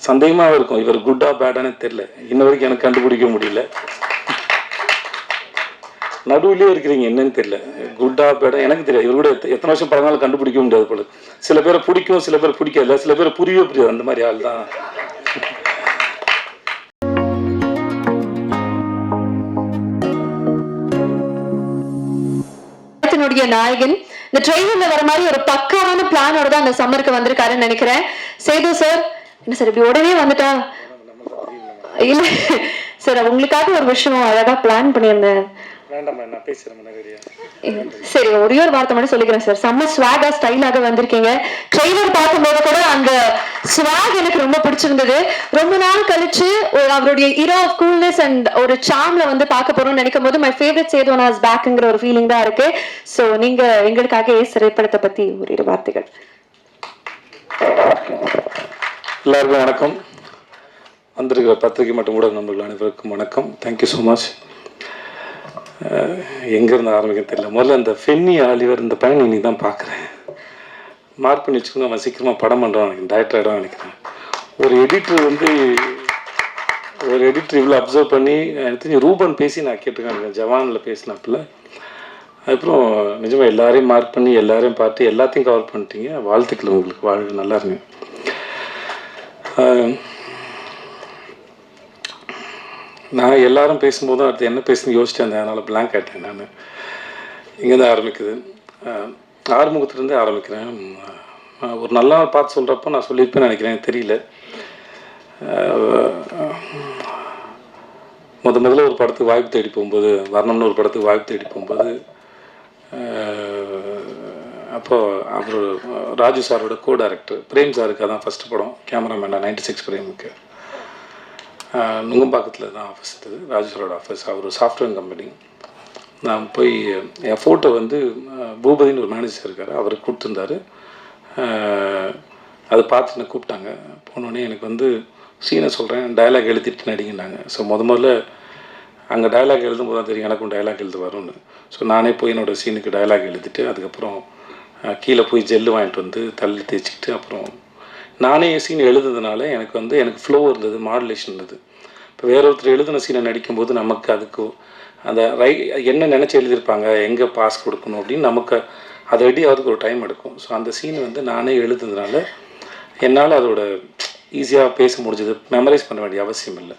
சந்தேகமாக இருக்கும், இவர் குட்டா பேடானே தெரில, இன்ன வரைக்கும் எனக்கு கண்டுபிடிக்க முடியல. நடுவுலேயே இருக்கிறீங்க, என்னன்னு தெரியல, குட்டா பேடா எனக்கு தெரியாது. இவர் கூட எத்தனை வருஷம் பழங்காலும் கண்டுபிடிக்க முடியாது போல. சில பேரை பிடிக்கும், சில பேர் பிடிக்காது, சில பேரை புரியவே புரியாது, அந்த மாதிரி ஆள் தான். நாயகன் இந்த ட்ரெயிலர்ல வர மாதிரி ஒரு பக்காவான பிளானோட தான் அந்த சம்மருக்கு வந்திருக்காருன்னு நினைக்கிறேன். சேது சார், என்ன சார் இப்படி உடனே வந்துட்டா? இல்ல சார், உங்களுக்காக ஒரு விஷயம் அழகா பிளான் பண்ணியிருந்தேன். சரி, ஒரே ஒரு வார்த்தை மட்டும் சொல்லிக்கிறேன் சார். செம்ம ஸ்வாகா ஸ்டைலாக வந்திருக்கீங்க. ட்ரெய்லர் பார்க்கும்போது கூட அந்த ஸ்வாக் எனக்கு ரொம்ப பிடிச்சிருந்தது. ரொம்ப நாள் கழிச்சு அவருடைய இரா ஆஃப் கூல்னஸ் அண்ட் ஒரு சார்ம்ல வந்து பார்க்க போறோம்னு நினைக்கும் போது மை ஃபேவரட் சேதுவன் இஸ் பேக்ங்கிற ஒரு ஃபீலிங் தான் இருக்கு. ஸோ நீங்க எங்களுக்காக திரைப்படத்தை பத்தி ஒரு இரு வார்த்தைகள். எல்லாருக்கும் வணக்கம். வந்திருக்கிற பத்திரிகை மற்றும் ஊடக நண்பர்கள் அனைவருக்கும் வணக்கம். Thank you so much. எங்கேருந்து ஆரம்பிக்க தெரியல. முதல்ல இந்த ஃபென்னி ஆலிவர் இந்த பையன் இன்னைக்கு தான் பார்க்குறேன். மார்க் பண்ணி வச்சுக்கோங்க, அவன் சீக்கிரமாக படம் பண்ணுறான் நினைக்கிறேன், டைரக்டர் ஆகிடும் நினைக்கிறேன். ஒரு எடிட்டர் இவ்வளோ அப்சர்வ் பண்ணி எனக்கு ரூபன் பேசி நான் கேட்டுருக்கேன், ஜவானில் பேசினாப்பில். அதுக்கப்புறம் நிஜமாக எல்லாரையும் மார்க் பண்ணி எல்லாரையும் பார்த்து எல்லாத்தையும் கவர் பண்ணிட்டீங்க. வாழ்த்துக்கள் உங்களுக்கு, வாழ்க்கை நல்லா இருங்க. நான் எல்லாரும் பேசும்போதும் அடுத்து என்ன பேசுன்னு யோசிச்சேன், அதனால் பிளாங்க் ஆகிட்டேன். நான் இங்கேருந்து ஆரம்பிக்குது, ஆறுமுகத்துலேருந்தே ஆரம்பிக்கிறேன். ஒரு நல்ல நாள் பார்த்து சொல்கிறப்போ நான் சொல்லியிருப்பேன்னு நினைக்கிறேன், தெரியல. முதல்ல ஒரு படத்துக்கு வாய்ப்பு தேடி போகும்போது, வரணும்னு ஒரு படத்துக்கு வாய்ப்பு தேடி போகும்போது, அப்போது அவர் ராஜு சாரோட கோ டைரக்டர் பிரேம் சாருக்கு அதான் ஃபஸ்ட்டு படம், கேமராமேனாக 96 பிரேமுக்கு. நுங்கம்பாக்கத்தில் தான் ஆஃபீஸ் இருந்தது, ராஜேஸ்வரோட ஆஃபீஸ். அவர் சாஃப்ட்வேர் கம்பெனி. நான் போய் என் ஃபோட்டோ வந்து பூபதினு ஒரு மேனேஜர் இருக்கார், அவருக்கு கொடுத்துருந்தாரு. அதை பார்த்து என்ன கூப்பிட்டாங்க. போனோடனே எனக்கு வந்து சீனை சொல்கிறேன், டயலாக் எழுதிட்டு நடிங்கன்னாங்க. ஸோ முதல்ல அங்கே டயலாக் எழுதும்போது தான் தெரியும் எனக்கும் டயலாக் எழுத வரும்னு. ஸோ நானே போய் என்னோடய சீனுக்கு டயலாக் எழுதிட்டு அதுக்கப்புறம் கீழே போய் ஜெல்லு வாங்கிட்டு வந்து தள்ளி தேய்ச்சிக்கிட்டு அப்புறம் நானே சீன் எழுதுறதுனால எனக்கு ஃப்ளோ இருந்தது, மாடுலேஷன் இருந்தது. இப்போ வேற ஒருத்தர் எழுதின சீனை நடிக்கும்போது நமக்கு அதுக்கு அந்த என்ன நினச்சி எழுதியிருப்பாங்க, எங்கே பாஸ் கொடுக்கணும் அப்படின்னு நமக்கு அதை ரெடி ஆகிறதுக்கு ஒரு டைம் எடுக்கும். ஸோ அந்த சீனை வந்து நானே எழுதுனதுனால என்னால் அதோட ஈஸியாக பேச முடிஞ்சது, மெமரைஸ் பண்ண வேண்டிய அவசியம் இல்லை.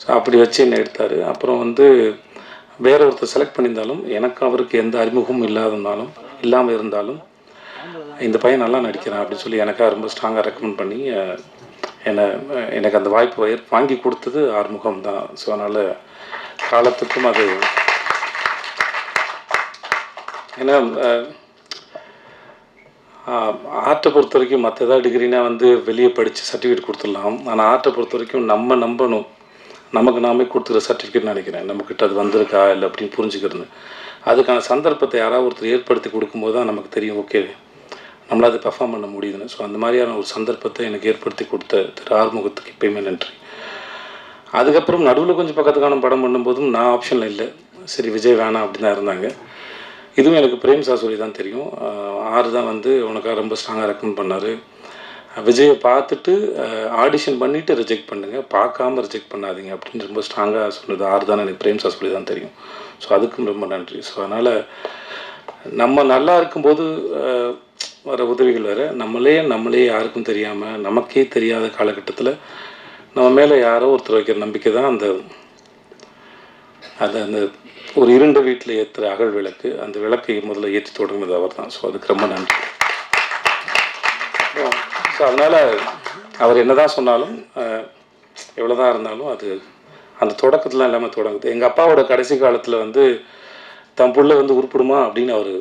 ஸோ அப்படி வச்சு என்ன எடுத்தார். அப்புறம் வந்து வேற ஒருத்தர் செலக்ட் பண்ணியிருந்தாலும் எனக்கு அவருக்கு எந்த அறிமுகமும் இல்லாமல் இருந்தாலும் இந்த பையன் நல்லா நடிக்கிறான் அப்படின்னு சொல்லி எனக்காக ரொம்ப ஸ்ட்ராங்காக ரெக்கமெண்ட் பண்ணி எனக்கு அந்த வாய்ப்பு வாங்கி கொடுத்தது ஆறுமுகம் தான். ஸோ அதனால் காலத்துக்கும் அது, ஏன்னா ஆர்ட்டை பொறுத்த வரைக்கும் மற்ற ஏதாவது டிகிரினா வந்து வெளியே படித்து சர்டிஃபிகேட் கொடுத்துடலாம். ஆனால் ஆர்ட்டை பொறுத்த வரைக்கும் நம்ம நம்பணும், நமக்கு நாமே கொடுத்துற சர்டிஃபிகேட்னு நினைக்கிறேன். நம்மக்கிட்ட அது வந்திருக்கா இல்லை அப்படின்னு புரிஞ்சுக்கிறது. அதுக்கான சந்தர்ப்பத்தை யாராவது ஒருத்தர் ஏற்படுத்தி கொடுக்கும்போது தான் நமக்கு தெரியும், ஓகே நம்மளால் அதை பெர்ஃபார்ம் பண்ண முடியுதுன்னு. ஸோ அந்த மாதிரியான ஒரு சந்தர்ப்பத்தை எனக்கு ஏற்படுத்தி கொடுத்த திரு ஆறுமுகத்துக்கு எப்பயுமே நன்றி. அதுக்கப்புறம் நடுவில் கொஞ்சம் பக்கத்துக்கான படம் பண்ணும்போதும் நான் ஆப்ஷனில் இல்லை, சரி விஜய் வேணாம் அப்படின்னு தான் இருந்தாங்க. இதுவும் எனக்கு பிரேம் சார் சொல்லி தான் தெரியும். ஆறு தான் வந்து உனக்காக ரொம்ப ஸ்ட்ராங்காக ரெக்கமெண்ட் பண்ணார். விஜயை பார்த்துட்டு ஆடிஷன் பண்ணிவிட்டு ரிஜெக்ட் பண்ணுங்கள், பார்க்காம ரிஜெக்ட் பண்ணாதீங்க அப்படின்னு ரொம்ப ஸ்ட்ராங்காக சொன்னது ஆறு தான் எனக்கு பிரேம் சார் சொல்லி தான் தெரியும். ஸோ அதுக்கும் ரொம்ப நன்றி. ஸோ அதனால் நம்ம நல்லா இருக்கும்போது வர உதவிகள் வேறு, நம்மளே யாருக்கும் தெரியாமல் நமக்கே தெரியாத காலகட்டத்தில் நம்ம மேலே யாரோ ஒருத்தர் வைக்கிற நம்பிக்கை தான் அந்த ஒரு இருண்ட வீட்டில் ஏற்றுற அகல் விளக்கு. அந்த விளக்கை முதல்ல ஏற்றி தொடங்கினது அவர் தான். ஸோ அதுக்கு ரொம்ப நன்றி. ஸோ அதனால் அவர் என்ன தான் சொன்னாலும் எவ்வளோ தான் இருந்தாலும் அது அந்த தொடக்கத்துலாம் இல்லாமல் தொடங்குது. எங்கள் அப்பாவோட கடைசி காலத்தில் வந்து தன் புள்ள வந்து உருப்பிடுமா அப்படின்னு அவர்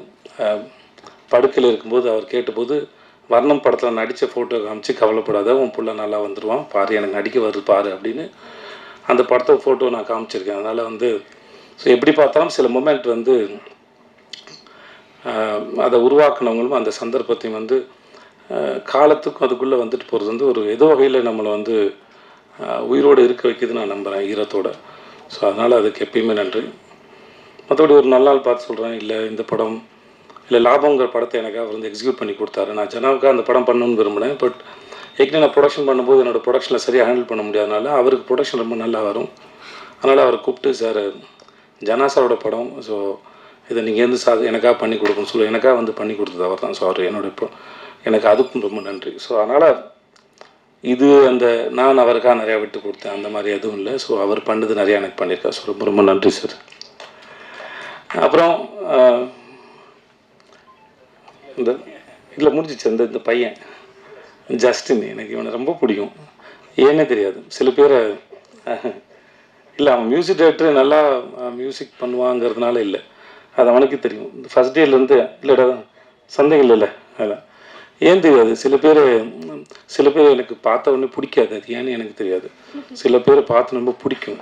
படுக்கையில் இருக்கும்போது அவர் கேட்டபோது வர்ணம் படத்தில் நடித்த ஃபோட்டோ காமிச்சு, கவலைப்படாத உன் புள்ள நல்லா வந்துடுவான் பாரு, எனக்கு நடிக்க வருது பாரு அப்படின்னு அந்த படத்தை ஃபோட்டோ நான் காமிச்சிருக்கேன். அதனால் வந்து ஸோ எப்படி பார்த்தாலும் சில மொமெண்ட் வந்து அதை உருவாக்கினவங்களும் அந்த சந்தர்ப்பத்தையும் வந்து காலத்துக்கும் அதுக்குள்ளே வந்துட்டு போகிறது வந்து ஒரு ஏதோ வகையில் நம்மளை வந்து உயிரோடு இருக்க வைக்கிது நான் நம்புகிறேன், ஈரத்தோடு. ஸோ அதனால் அதுக்கு எப்பயுமே நன்றி. மற்றபடி ஒரு நல்ல நாள் பார்த்து சொல்கிறேன், இல்லை இந்த படம் இல்லை லாபங்கிற படத்தை எனக்கு அவர் வந்து எக்ஸிக்யூட் பண்ணி கொடுத்தாரு. நான் ஜனாவுக்காக அந்த படம் பண்ணணும்னு விரும்பினேன். பட் ஏற்கனவே நான் ப்ரொடக்ஷன் பண்ணும்போது என்னோடய ப்ரொடக்ஷனில் சரியாக ஹேண்டில் பண்ண முடியாதனால அவருக்கு ப்ரொடக்ஷன் ரொம்ப நல்லா வரும். அதனால் அவரை கூப்பிட்டு, சார் ஜனாசாரோட படம், ஸோ இதை நீங்கள் வந்து எனக்காக பண்ணி கொடுக்கணும்னு சொல்லி எனக்காக வந்து பண்ணி கொடுத்தது அவர் தான். ஸோ அவர் எனக்கு அதுக்கும் ரொம்ப நன்றி. ஸோ அதனால் இது நான் அவருக்காக நிறையா விட்டு கொடுத்தேன், அந்த மாதிரி எதுவும் இல்லை. ஸோ அவர் பண்ணது நிறையா எனக்கு பண்ணியிருக்கார். ஸோ ரொம்ப ரொம்ப நன்றி சார். அப்புறம் இந்த இதில் முடிஞ்சிச்சு. இந்த பையன் ஜஸ்டின், எனக்கு இவனை ரொம்ப பிடிக்கும். ஏன்னே தெரியாது. சில பேர் இல்லை, அவன் மியூசிக் டைரக்டர் நல்லா மியூசிக் பண்ணுவாங்கிறதுனால இல்லை, அது அவனுக்கு தெரியும். இந்த ஃபஸ்ட் டேலேருந்து இல்லைடா சந்தேகம் இல்லைல்ல, அதான் ஏன் தெரியாது. சில பேர் எனக்கு பார்த்த உடனே பிடிக்காது, அது ஏன்னு எனக்கு தெரியாது. சில பேர் பார்த்து ரொம்ப பிடிக்கும்.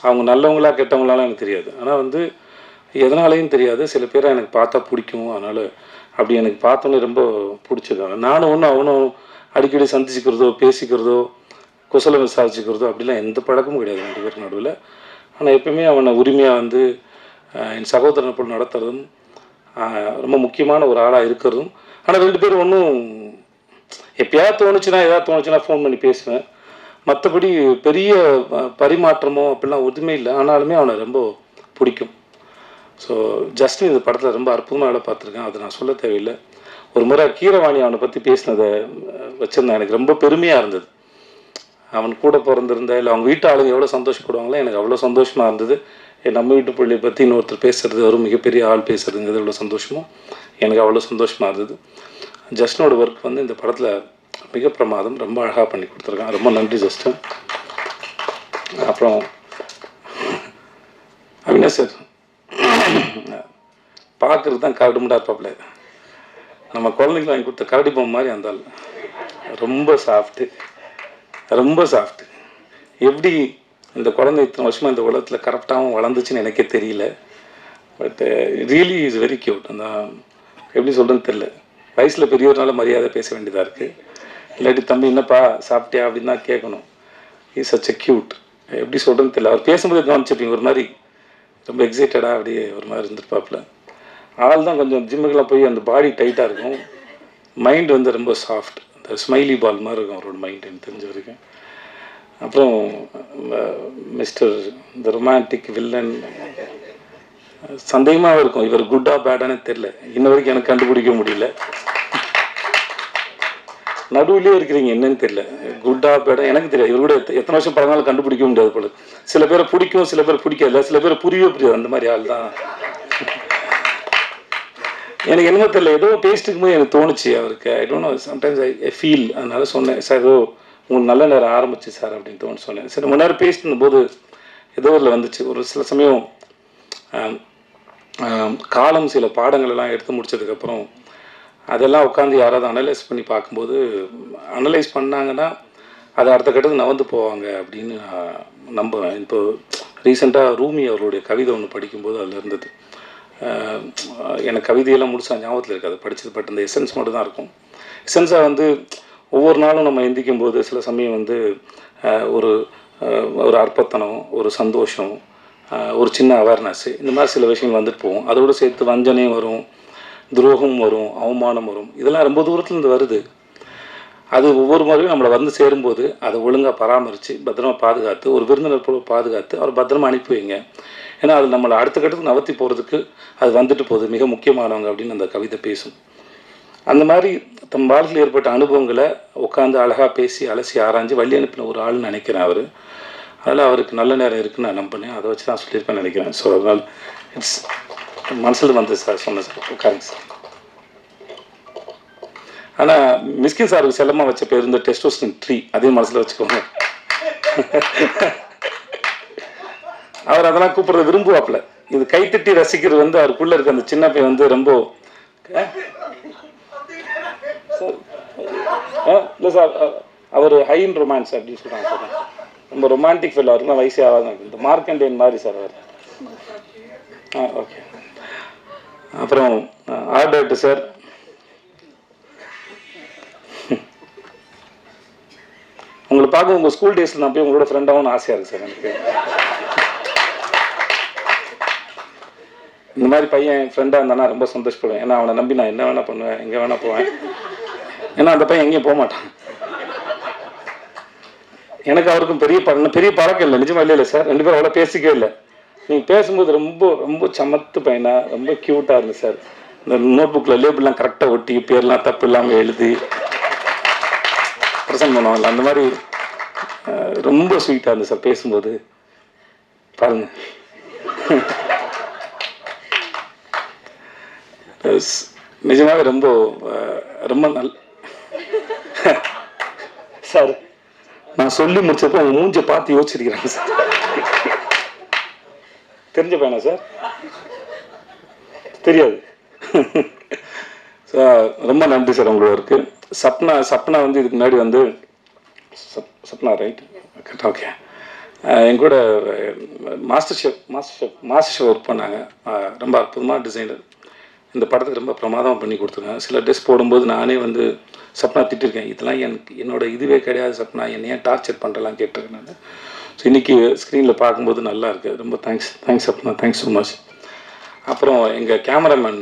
அவங்க நல்லவங்களா கெட்டவங்களாலாம் எனக்கு தெரியாது. ஆனால் எதனாலையும் தெரியாது, சில பேரை எனக்கு பார்த்தா பிடிக்கும். அதனால் அப்படி எனக்கு பார்த்தோன்னே ரொம்ப பிடிச்சிருக்காங்க. நானும் அவனும் அடிக்கடி சந்திச்சுக்கிறதோ பேசிக்கிறதோ குசலம் விசாரிச்சுக்கிறதோ அப்படிலாம் எந்த பழக்கமும் கிடையாது 2 பேருக்கு நடுவில். ஆனால் எப்பவுமே அவனை உரிமையாக என் சகோதரனை போல் நடத்துறதும் ரொம்ப முக்கியமான ஒரு ஆளாக இருக்கிறதும். ஆனால் 2 பேரும் ஒன்றும் எப்பயாவது தோணுச்சுன்னா ஃபோன் பண்ணி பேசுவேன். மற்றபடி பெரிய பரிமாற்றமோ அப்படிலாம் ஒன்றுமே இல்லை. ஆனாலுமே அவனை ரொம்ப பிடிக்கும். ஸோ ஜஸ்டின் இந்த படத்தில் ரொம்ப அற்புதமாக வேலை பார்த்துருக்கேன், அது நான் சொல்ல தேவையில்லை. ஒரு முறை கீரவாணி அவனை பற்றி பேசினதை வச்சுருந்தேன், எனக்கு ரொம்ப பெருமையாக இருந்தது. அவன் கூட பிறந்திருந்த இல்லை அவங்க வீட்டு ஆளுங்க எவ்வளோ சந்தோஷப்படுவாங்களோ எனக்கு அவ்வளோ சந்தோஷமாக இருந்தது. நம்ம வீட்டு பிள்ளையை பற்றி இன்னொருத்தர் பேசுகிறது, ஒரு மிகப்பெரிய ஆள் பேசுகிறதுங்கிறது எவ்வளோ சந்தோஷமோ எனக்கு அவ்வளோ சந்தோஷமாக இருந்தது. ஜஸ்டினோட ஒர்க் இந்த படத்தில் மிக பிரமாதம், ரொம்ப அழகாக பண்ணி கொடுத்துருக்கான். ரொம்ப நன்றி ஜஸ்டின். அப்புறம் அவினாஷ் சார் பார்க்குறது தான் கரடு முண்டா இருப்பாப்ல, நம்ம குழந்தைங்களுக்கு வாங்கி கொடுத்த கரடி பொம்மை மாதிரி இருந்தால் ரொம்ப சாஃப்ட்டு. எப்படி இந்த குழந்தை இத்தனை வருஷமாக இந்த உலகத்தில் கரெக்டாகவும் வளர்ந்துச்சுன்னு எனக்கே தெரியல. But really is very cute. அந்த எப்படி சொல்கிறேன்னு தெரியல, வயசில் பெரியவர்னால மரியாதை பேச வேண்டியதாக இருக்குது. இல்லாட்டி தம்பி என்னப்பா சாப்பிட்டியா அப்படின்னு தான் கேட்கணும். Is such a cute. எப்படி சொல்கிறேன்னு தெரியல. அவர் பேசும்போது கவனிச்சிருப்பீங்க, ஒரு மாதிரி ரொம்ப எக்ஸைட்டடாக அப்படியே ஒரு மாதிரி இருந்துருப்பாப்புல. ஆள் தான் கொஞ்சம் ஜிம்முக்கெல்லாம் போய் அந்த பாடி டைட்டாக இருக்கும், மைண்ட் ரொம்ப சாஃப்ட், அந்த ஸ்மைலி பால் மாதிரி இருக்கும் அவரோட மைண்ட், எனக்கு தெரிஞ்ச வரைக்கும். அப்புறம் மிஸ்டர் இந்த ரொமான்டிக் வில்லன் சந்தேகமாக இருக்கும், இவர் குட்டா பேடானே தெரில, இன்ன வரைக்கும் எனக்கு கண்டுபிடிக்க முடியல. நடுவுலேயே இருக்கிறீங்க, என்னன்னு தெரியல, குட்டா பேடா எனக்கு தெரியாது. இவர் கூட எத்தனை வருஷம் பழங்காலும் கண்டுபிடிக்க முடியாது போல. சில பேரை பிடிக்கும், சில பேர் பிடிக்காது, சில பேரை புரியவே அந்த மாதிரி ஆள் தான். எனக்கு என்னமோ தெரியல, ஏதோ பேசிட்டு போது எனக்கு தோணுச்சு அவருக்கு. I don't know, sometimes I feel. அதனால சொன்னேன், சார் ஏதோ உங்களுக்கு நல்ல நேரம் ஆரம்பிச்சு சார் அப்படின்னு தோணு சொன்னேன். சரி, ரொம்ப நேரம் பேசிட்டு இருந்தபோது ஏதோ ஒரு வந்துச்சு. ஒரு சில சமயம் காலம் சில பாடங்கள் எல்லாம் எடுத்து முடிச்சதுக்கப்புறம் அதெல்லாம் உட்காந்து யாராவது அனலைஸ் பண்ணி பார்க்கும்போது, அனலைஸ் பண்ணாங்கன்னா அதை அடுத்த கட்டத்துக்கு நகர்ந்து போவாங்க அப்படின்னு நம்புவேன். இப்போ ரீசெண்டாக ரூமி அவருடைய கவிதை ஒன்று படிக்கும்போது அதில் இருந்தது. எனக்கு கவிதையெல்லாம் முழுசாக ஞாபகத்தில் இருக்காது படித்தது, பட் அந்த எசன்ஸ் மட்டும் தான் இருக்கும். எசன்ஸாக ஒவ்வொரு நாளும் நம்ம எந்திக்கும் போது சில சமயம் ஒரு அற்பத்தனம், ஒரு சந்தோஷம், ஒரு சின்ன அவேர்னஸ், இந்த மாதிரி சில விஷயங்கள் வந்துட்டு போகும். அதோடு சேர்த்து வஞ்சனையும் வரும், துரோகம் வரும், அவமானம் வரும். இதெல்லாம் ரொம்ப தூரத்துலேருந்து வருது. அது ஒவ்வொரு முறையும் நம்மளை சேரும்போது அதை ஒழுங்காக பராமரித்து பத்திரமா பாதுகாத்து, ஒரு விருந்தினர் போல பாதுகாத்து அவர் பத்திரமா அனுப்பி வைங்க. ஏன்னா அது நம்மளை அடுத்த கட்டத்துக்கு நகர்த்தி போகிறதுக்கு அது வந்துட்டு போகுது, மிக முக்கியமானவங்க அப்படின்னு அந்த கவிதை பேசும். அந்த மாதிரி தம் வாழ்க்கையில் ஏற்பட்ட அனுபவங்களை உட்காந்து அழகாக பேசி அலசி ஆராய்ஞ்சு வழி அனுப்பின ஒரு ஆள்னு நினைக்கிறேன் அவர். அதனால் அவருக்கு நல்ல நேரம் இருக்குன்னு நான் நம்பினேன், அதை வச்சு தான் சொல்லியிருப்பேன்னு நினைக்கிறேன். ஸோ அதனால் இட்ஸ் மனசில் வந்து சார் சொன்னேன் சார், உட்காருங்க சார். ஆனால் மிஸ்கின் சாருக்கு செல்லமாக வச்ச பேர் இந்த டெஸ்டோஸ்டின் ட்ரீ, அதையும் மனசில் வச்சுக்கோங்க. அவர் அதெல்லாம் கூப்பிட்றத விரும்புவாப்பில். இது கைத்தட்டி ரசிக்கிறது அவருக்குள்ளே இருக்க அந்த சின்ன பையன் ரொம்ப இல்லை சார், அவர் ஹை இன் ரொமான்ஸ் அப்படின்னு சொல்கிறாங்க சார். ரொம்ப ரொமான்டிக் ஃபீல், அவருக்குலாம் வயசே ஆகாது. இந்த மார்க்கண்டேன் மாதிரி சார் அவர். ஓகே. அப்புறம் ஆர்ட் டைரக்டர் சார், உங்களை பார்க்க உங்கள் ஸ்கூல் டேஸில் நான் போய் உங்களோட ஃப்ரெண்டாகவும் ஆசையாக இருக்குது சார் எனக்கு. இந்த மாதிரி பையன் ஃப்ரெண்டாக இருந்தானா ரொம்ப சந்தோஷப்படுவேன். ஏன்னா அவனை நம்பி நான் என்ன வேணால் பண்ணுவேன், எங்கே வேணால் போவேன். ஏன்னா அந்த பையன் எங்கேயும் போக மாட்டான். எனக்கு அவருக்கும் பெரிய பழக்கம் இல்லை, நிஜமா இல்லை சார். 2 பேரும் அவ்வளோ பேசிக்கவே இல்லை. நீங்கள் பேசும்போது ரொம்ப ரொம்ப சமத்து பையனா ரொம்ப க்யூட்டாக இருந்தது சார். இந்த நோட் புக்கில் லேபிள்லாம் கரெக்டாக ஒட்டி பேர்லாம் தப்பு இல்லாமல் எழுதி ப்ரெசென்ட் பண்ணுவாங்கல்ல, அந்த மாதிரி ரொம்ப ஸ்வீட்டாக இருந்தது சார் பேசும்போது. பாருங்க, நிஜமாவே ரொம்ப ரொம்ப சார். நான் சொல்லி முடிச்சப்போ அவங்க மூஞ்ச பார்த்து யோசிச்சிருக்கிறாங்க சார். தெரிஞ்ச பையனா சார்? தெரியாது. ரொம்ப நன்றி சார் உங்களோருக்கு. சப்னா வந்து இதுக்கு முன்னாடி வந்து சப்னா ரைட் ஓகே என் கூட மாஸ்டர் ஷெஃப் ஒர்க் பண்ணாங்க. ரொம்ப அற்புதமாக டிசைனர். இந்த படத்துக்கு ரொம்ப பிரமாதமாக பண்ணி கொடுத்துருக்காங்க. சில ட்ரெஸ் போடும்போது நானே வந்து சப்னா திட்டிருக்கேன், இதெல்லாம் என்னோட இதுவே கிடையாது சப்னா, என்னை ஏன் டார்ச்சர் பண்ணுறலாம் கேட்டிருக்கேன் நான். ஸோ இன்றைக்கி ஸ்க்ரீனில் பார்க்கும்போது நல்லா இருக்குது. ரொம்ப thanks Sapna, thanks so much. அப்புறம் எங்கள் கேமராமேன்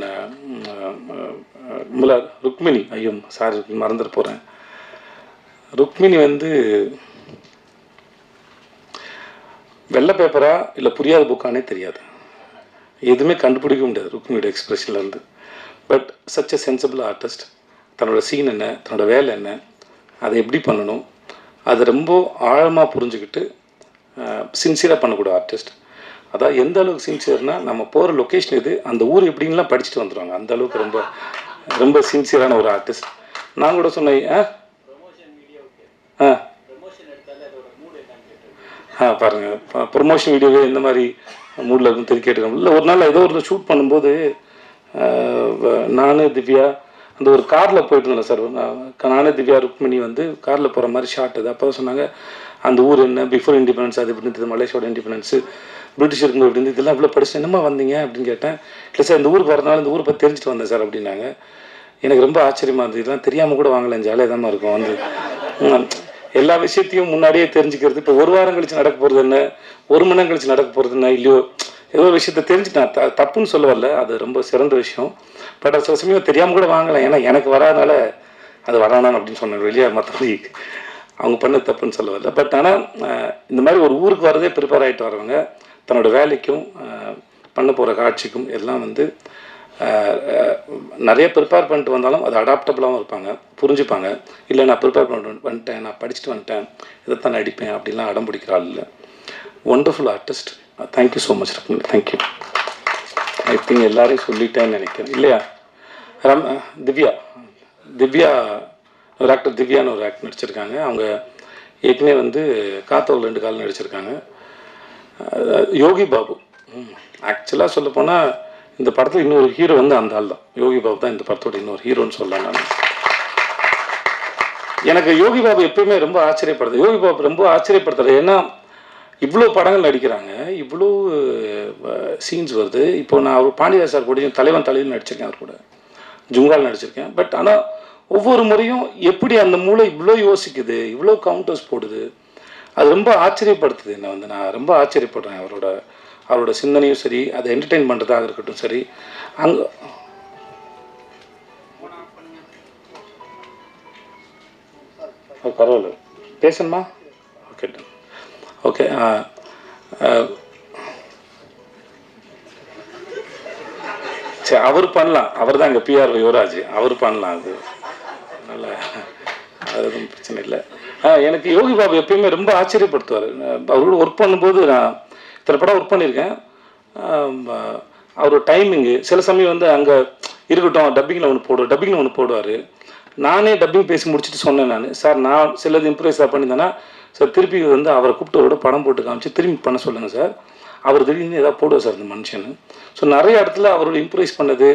ருக்மிணி, ஐயோ சார் மறந்துட்டு போகிறேன். ருக்மிணி வந்து வெள்ளை பேப்பரா இல்லை புரியாத புக்கானே தெரியாது, எதுவுமே கண்டுபிடிக்க முடியாது ருக்மிணியோட எக்ஸ்பிரஷன்லேருந்து. But such a sensible artist. தன்னோட சீன் என்ன, தன்னோட வேலை என்ன, அதை எப்படி பண்ணணும், அதை ரொம்ப ஆழமாக புரிஞ்சுக்கிட்டு சின்சியராக பண்ணக்கூடிய ஆர்டிஸ்ட். அதான் எந்த அளவுக்கு சின்சியர்னால், நம்ம போகிற லொக்கேஷன் இது, அந்த ஊர் எப்படின்லாம் படிச்சுட்டு வந்துடுவாங்க. அந்த அளவுக்கு ரொம்ப ரொம்ப சின்சியரான ஒரு ஆர்டிஸ்ட். நான் கூட சொன்னேன் பாருங்கள், ப்ரொமோஷன் வீடியோவே இந்த மாதிரி மூடில் இருக்கும் தெரிவி கேட்டுக்கோங்க. இல்லை ஒரு நாள் ஏதோ ஒரு ஷூட் பண்ணும்போது நான் திவ்யா அந்த ஒரு காரில் போயிட்டு இருந்தேன் சார். நானே திவ்யா ருக்மிணி வந்து காரில் போகிற மாதிரி ஷார்ட் அது. அப்போ சொன்னாங்க அந்த ஊர் என்ன, பிஃபோர் இண்டிபெண்டன்ஸ் அது எப்படி இருந்தது, மலேசியாவோட இண்டிபெண்டன்ஸு, பிரிட்டிஷ் இருக்கும்போது எப்படி இருந்தது, இதெல்லாம் இவ்வளோ படிச்சு என்னமா வந்தீங்க அப்படின்னு கேட்டேன். இல்லை சார் இந்த ஊருக்கு வரனால இந்த ஊரை பற்றி தெரிஞ்சுட்டு வந்தேன் சார் அப்படின்னாங்க. எனக்கு ரொம்ப ஆச்சரியமாக இருந்தது. இதெல்லாம் தெரியாமல் கூட வாங்கலாம், ஜாலியாக தான் இருக்கும் வந்து எல்லா விஷயத்தையும் முன்னாடியே தெரிஞ்சுக்கிறது. இப்போ ஒரு வாரம் கழிச்சு நடக்க போகிறது என்ன, ஒரு மணி நேரம் கழிச்சு நடக்க போகிறது என்ன, இல்லையோ ஏதோ ஒரு விஷயத்த தெரிஞ்சுட்டேன். தப்புன்னு சொல்ல வரல, அது ரொம்ப சிறந்த விஷயம். பட் அது சில சமயம் தெரியாமல் கூட வாங்கலாம். ஏன்னா எனக்கு வராதனால அது வரானான்னு அப்படின்னு சொன்னேன் வெளியே, மற்றபடி அவங்க பண்ண தப்புன்னு சொல்ல வரல. பட் ஆனால் இந்த மாதிரி ஒரு ஊருக்கு வரதே ப்ரிப்பேர் ஆகிட்டு வரவங்க தன்னோட வேலைக்கும் பண்ண போகிற காட்சிக்கும் எல்லாம் வந்து நிறைய ப்ரிப்பேர் பண்ணிட்டு வந்தாலும் அது அடாப்டபுளாகவும் இருப்பாங்க, புரிஞ்சுப்பாங்க. இல்லை நான் ப்ரிப்பேர் பண்ணிட்டு வந்துட்டேன், நான் படிச்சுட்டு வந்துட்டேன், இதைத்தான் நடிப்பேன் அப்படின்லாம் அடம் பிடிக்கிற ஆள் இல்லை. Wonderful artist. Thank you so much Rukmini, thank you. I think எல்லாரையும் சொல்லிட்டேன்னு நினைக்கிறேன் இல்லையா? திவ்யா ஒரு ஆக்டர், திவ்யான்னு ஒரு ஆக்டர் நடிச்சிருக்காங்க. அவங்க ஏற்கனவே வந்து காத்தவர் 2 காலம் நடிச்சிருக்காங்க. யோகி பாபு, ஆக்சுவலாக சொல்ல போனால் இந்த படத்தில் இன்னொரு ஹீரோ வந்து அந்த ஆள் தான். யோகி பாபு தான் இந்த படத்தோட இன்னொரு ஹீரோன்னு சொல்லலாம். நான் எனக்கு யோகி பாபு எப்பயுமே ரொம்ப ஆச்சரியப்படுது. யோகி பாபு ரொம்ப ஆச்சரியப்படுத்துறது ஏன்னா இவ்வளோ படங்கள் நடிக்கிறாங்க, இவ்வளோ சீன்ஸ் வருது. இப்போ நான் அவர் பாண்டியா சார் கூட தலைவன் நடிச்சிருக்கேன், அவர் கூட ஜுங்கால் நடிச்சிருக்கேன். பட் ஆனால் ஒவ்வொரு முறையும் எப்படி அந்த மூளை இவ்வளோ யோசிக்குது, இவ்வளோ கவுண்டர்ஸ் போடுது, அது ரொம்ப ஆச்சரியப்படுத்துது என்னை வந்து. நான் ரொம்ப ஆச்சரியப்படுறேன் அவரோட சிந்தனையும் சரி, அதை என்டர்டெயின் பண்ணுறதாக இருக்கட்டும் சரி. அங்கே பரவாயில்ல பேசணுமா? Okay okay. சரி அவர் பண்ணலாம், அவர் தான் எங்கள் பிஆர் யுவராஜ், அவர் பண்ணலாம். அது நல்ல, அது ஒன்றும் பிரச்சனை இல்லை. எனக்கு யோகி பாபு எப்பயுமே ரொம்ப ஆச்சரியப்படுத்துவார். அவரோட ஒர்க் பண்ணும்போது நான் இத்தனை படம் ஒர்க் பண்ணியிருக்கேன். அவரோட டைமிங்கு சில சமயம் வந்து அங்கே இருக்கட்டும், டப்பிங்கில் ஒன்று போடுவார். நானே டப்பிங் பேசி முடிச்சுட்டு சொன்னேன் நான், சார் நான் சிலது இம்ப்ரெஸ்ஸாக பண்ணியிருந்தேன்னா சார் திருப்பி வந்து அவரை கூப்பிட்டவரோட படம் போட்டு காமிச்சு திரும்பி பண்ண சொல்லுங்கள் சார், அவர் திடீர்னு ஏதாவது போடுவார் சார் இந்த மனுஷன். ஸோ நிறைய இடத்துல அவரோட இம்ப்ரெஸ் பண்ணது,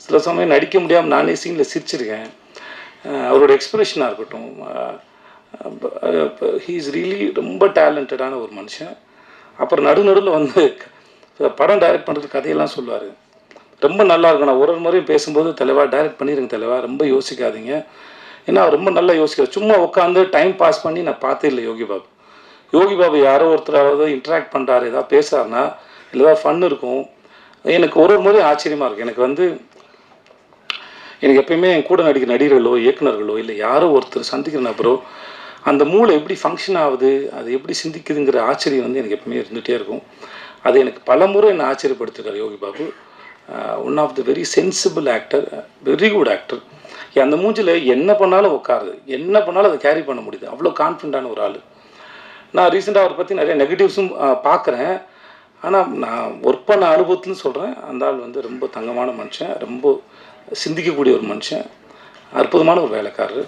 சில சமயம் நடிக்க முடியாமல் நானே சீனில் சிரிச்சிருக்கேன். அவரோட எக்ஸ்பிரஷனாக இருக்கட்டும், ஹீ இஸ் ரியலி ரொம்ப டேலண்டடான ஒரு மனுஷன். அப்புறம் நடுநடுவில் வந்து படம் டைரக்ட் பண்ணுறது கதையெல்லாம் சொல்லுவார், ரொம்ப நல்லா இருக்கும். நான் ஒரு முறையும் பேசும்போது தலைவா டைரக்ட் பண்ணிடுங்க தலைவா, ரொம்ப யோசிக்காதீங்க. ஏன்னா அவர் ரொம்ப நல்லா யோசிக்கிறார். சும்மா உட்காந்து டைம் பாஸ் பண்ணி நான் பார்த்தே இல்லை யோகி பாபு யாரோ ஒருத்தராவது இன்ட்ராக்ட் பண்ணுறாரு, ஏதாவது பேசுகிறாருன்னா இல்லை ஏதாவது ஃபன் இருக்கும். எனக்கு ஒரு முறையும் ஆச்சரியமாக இருக்குது. எனக்கு எப்பயுமே என் கூட நடிக்கிற நடிகர்களோ இயக்குநர்களோ இல்லை யாரோ ஒருத்தர் சந்திக்கிற நபரோ அந்த மூளை எப்படி ஃபங்க்ஷன் ஆகுது, அது எப்படி சிந்திக்குதுங்கிற ஆச்சரியம் வந்து எனக்கு எப்பவுமே இருந்துகிட்டே இருக்கும். அது எனக்கு பல முறை என்னை ஆச்சரியப்படுத்திருக்கார் Yogi Babu. One of the very sensible actor, very good actor. அந்த மூஞ்சில் என்ன பண்ணாலும் உட்காருது, என்ன பண்ணாலும் அதை கேரி பண்ண முடியுது, அவ்வளோ கான்ஃபிடண்ட்டான ஒரு ஆள். நான் ரீசெண்டாக அவரை பற்றி நிறைய நெகட்டிவ்ஸும் பார்க்குறேன். ஆனால் நான் ஒர்க் பண்ண அனுபவத்துன்னு சொல்கிறேன், அந்த ஆள் வந்து ரொம்ப தங்கமான மனுஷன், ரொம்ப சிந்திக்கக்கூடிய ஒரு மனுஷன், அற்புதமான ஒரு வேலைக்காரர்.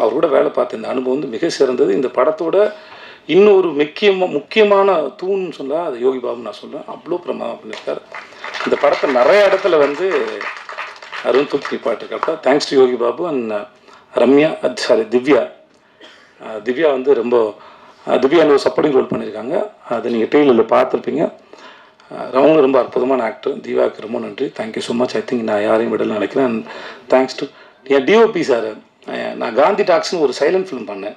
அவரோட வேலை பார்த்த இந்த அனுபவம் வந்து மிக சிறந்தது. இந்த படத்தோட இன்னொரு முக்கியமான தூண்னு சொன்னால் அது யோகி பாபு நான் சொல்லுவேன். அவ்வளோ பிரமாதம் பண்ணியிருக்காரு. இந்த படத்தை நிறைய இடத்துல வந்து அருண் தூக்கி பாட்டிருக்கப்ப thanks to Yogi Babu and Ramya, Divya வந்து ரொம்ப திவ்யா ஒரு சப்போர்ட்டிங் ரோல் பண்ணியிருக்காங்க. அதை நீங்கள் ட்ரெயிலரில் பார்த்துருப்பீங்க. அவங்க ரொம்ப அற்புதமான ஆக்டர். திவ்யாவுக்கு ரொம்ப நன்றி. Thank you so much. I think நான் யாரையும் விடல நினைக்கிறேன். And thanks to N DOP sir. நான் காந்தி டாக்ஸ்னு ஒரு சைலண்ட் ஃபிலிம் பண்ணேன்,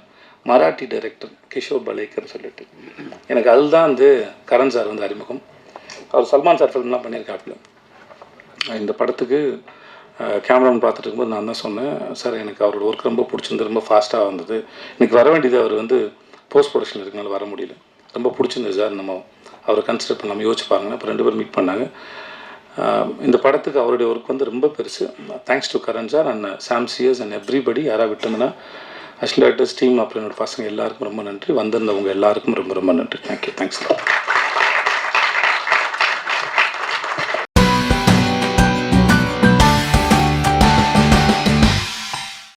மராட்டி டைரக்டர் கிஷோர் பலேக்கர் சொல்லிட்டு. எனக்கு அதுதான் வந்து கரண் சார் வந்து அறிமுகம். அவர் சல்மான் சார் ஃபிலிம்லாம் பண்ணியிருக்காப்புல. இந்த படத்துக்கு கேமராமேன் பார்த்துட்டு இருக்கும்போது நான் தான் சொன்னேன், சார் எனக்கு அவரோட ஒர்க் ரொம்ப பிடிச்சிருந்து, ரொம்ப ஃபாஸ்ட்டாக வந்தது. எனக்கு வர வேண்டியது அவர் வந்து போஸ்ட் ப்ரொடக்ஷன் இருக்கனால வர முடியல. ரொம்ப பிடிச்சிருந்தது சார், நம்ம அவரை கன்சிடர் பண்ணாமல் யோசிச்சு பாருங்கன்னா. இப்போ 2 பேரும் மீட் பண்ணாங்க. இந்த படத்துக்கு அவருடைய ஒர்க் வந்து ரொம்ப பெருசு. Thanks to Karan sir and Sam சியர்ஸ் அண்ட் எவ்ரிபடி. யாராக விட்டோம்னா அஸ்லாட்டர்ஸ் டீம், அப்புறம் என்னோடய பசங்க எல்லாருக்கும் ரொம்ப நன்றி. வந்திருந்தவங்க எல்லாருக்கும் ரொம்ப ரொம்ப நன்றி. தேங்க்யூ. தேங்க்ஸ்.